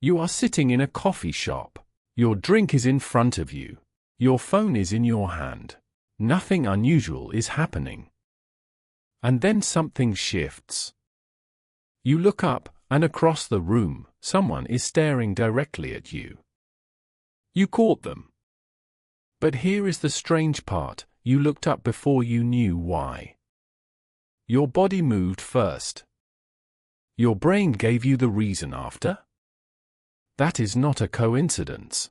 You are sitting in a coffee shop. Your drink is in front of you. Your phone is in your hand. Nothing unusual is happening. And then something shifts. You look up, and across the room, someone is staring directly at you. You caught them. But here is the strange part, you looked up before you knew why. Your body moved first. Your brain gave you the reason after? That is not a coincidence.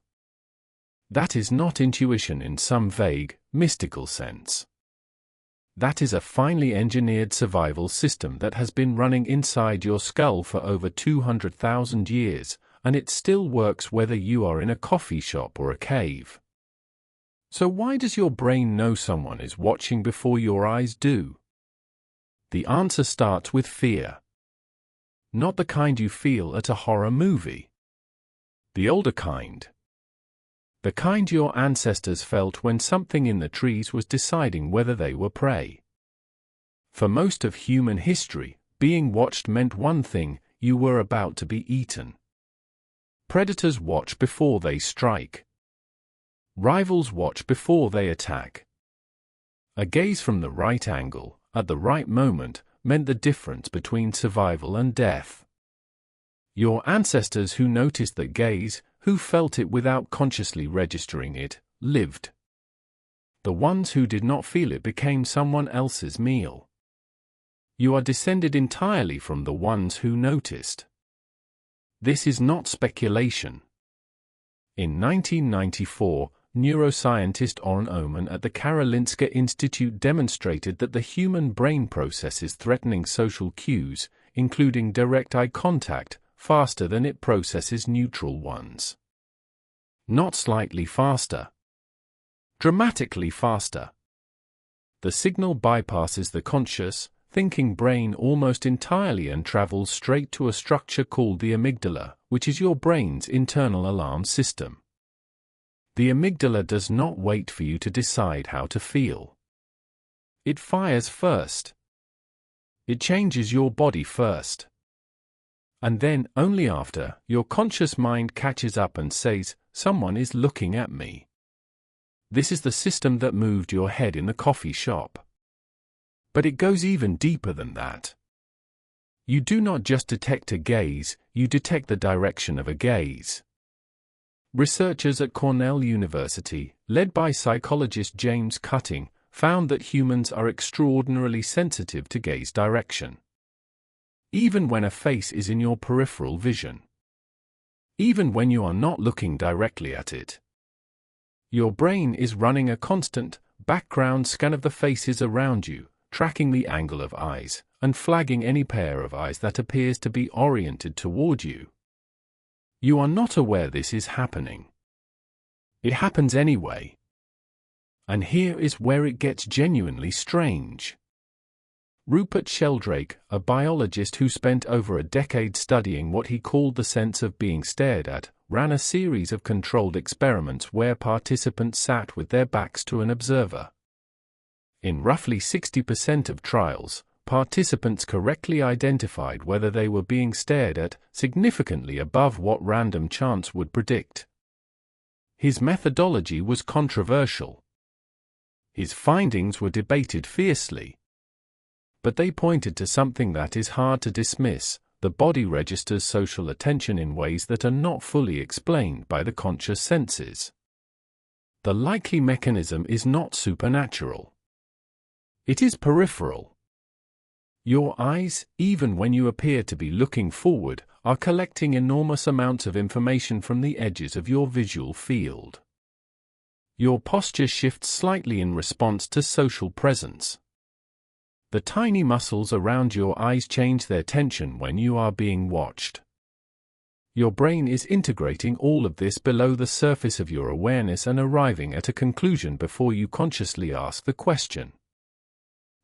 That is not intuition in some vague, mystical sense. That is a finely engineered survival system that has been running inside your skull for over 200,000 years, and it still works whether you are in a coffee shop or a cave. So why does your brain know someone is watching before your eyes do? The answer starts with fear. Not the kind you feel at a horror movie. The older kind. The kind your ancestors felt when something in the trees was deciding whether they were prey. For most of human history, being watched meant one thing: you were about to be eaten. Predators watch before they strike. Rivals watch before they attack. A gaze from the right angle, at the right moment, meant the difference between survival and death. Your ancestors who noticed the gaze, who felt it without consciously registering it, lived. The ones who did not feel it became someone else's meal. You are descended entirely from the ones who noticed. This is not speculation. In 1994, neuroscientist Oren Oman at the Karolinska Institute demonstrated that the human brain processes threatening social cues, including direct eye contact, faster than it processes neutral ones. Not slightly faster. Dramatically faster. The signal bypasses the conscious, thinking brain almost entirely and travels straight to a structure called the amygdala, which is your brain's internal alarm system. The amygdala does not wait for you to decide how to feel. It fires first. It changes your body first. And then, only after, your conscious mind catches up and says, "Someone is looking at me." This is the system that moved your head in the coffee shop. But it goes even deeper than that. You do not just detect a gaze, you detect the direction of a gaze. Researchers at Cornell University, led by psychologist James Cutting, found that humans are extraordinarily sensitive to gaze direction. Even when a face is in your peripheral vision. Even when you are not looking directly at it. Your brain is running a constant, background scan of the faces around you, tracking the angle of eyes, and flagging any pair of eyes that appears to be oriented toward you. You are not aware this is happening. It happens anyway. And here is where it gets genuinely strange. Rupert Sheldrake, a biologist who spent over a decade studying what he called the sense of being stared at, ran a series of controlled experiments where participants sat with their backs to an observer. In roughly 60% of trials, participants correctly identified whether they were being stared at, significantly above what random chance would predict. His methodology was controversial. His findings were debated fiercely. But they pointed to something that is hard to dismiss: the body registers social attention in ways that are not fully explained by the conscious senses. The likely mechanism is not supernatural. It is peripheral. Your eyes, even when you appear to be looking forward, are collecting enormous amounts of information from the edges of your visual field. Your posture shifts slightly in response to social presence. The tiny muscles around your eyes change their tension when you are being watched. Your brain is integrating all of this below the surface of your awareness and arriving at a conclusion before you consciously ask the question.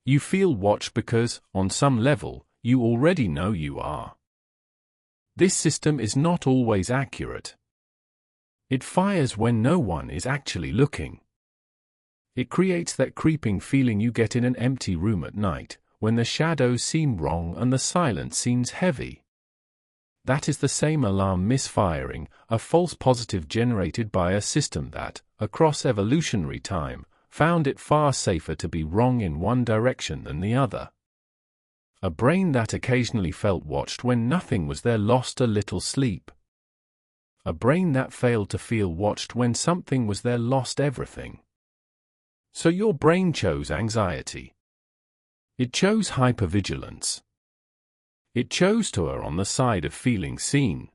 You feel watched because, on some level, you already know you are. This system is not always accurate. It fires when no one is actually looking. It creates that creeping feeling you get in an empty room at night, when the shadows seem wrong and the silence seems heavy. That is the same alarm misfiring, a false positive generated by a system that, across evolutionary time, found it far safer to be wrong in one direction than the other. A brain that occasionally felt watched when nothing was there lost a little sleep. A brain that failed to feel watched when something was there lost everything. So your brain chose anxiety. It chose hypervigilance. It chose to err on the side of feeling seen.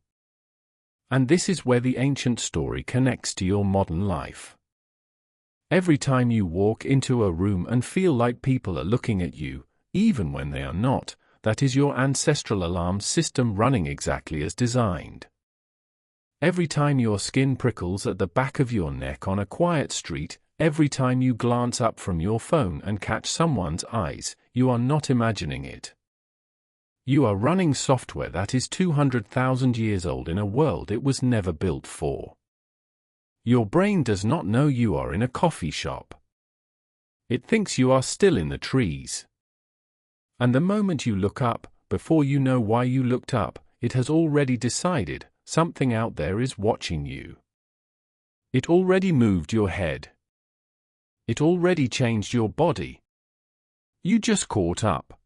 And this is where the ancient story connects to your modern life. Every time you walk into a room and feel like people are looking at you, even when they are not, that is your ancestral alarm system running exactly as designed. Every time your skin prickles at the back of your neck on a quiet street, every time you glance up from your phone and catch someone's eyes, you are not imagining it. You are running software that is 200,000 years old in a world it was never built for. Your brain does not know you are in a coffee shop. It thinks you are still in the trees. And the moment you look up, before you know why you looked up, it has already decided something out there is watching you. It already moved your head. It already changed your body. You just caught up.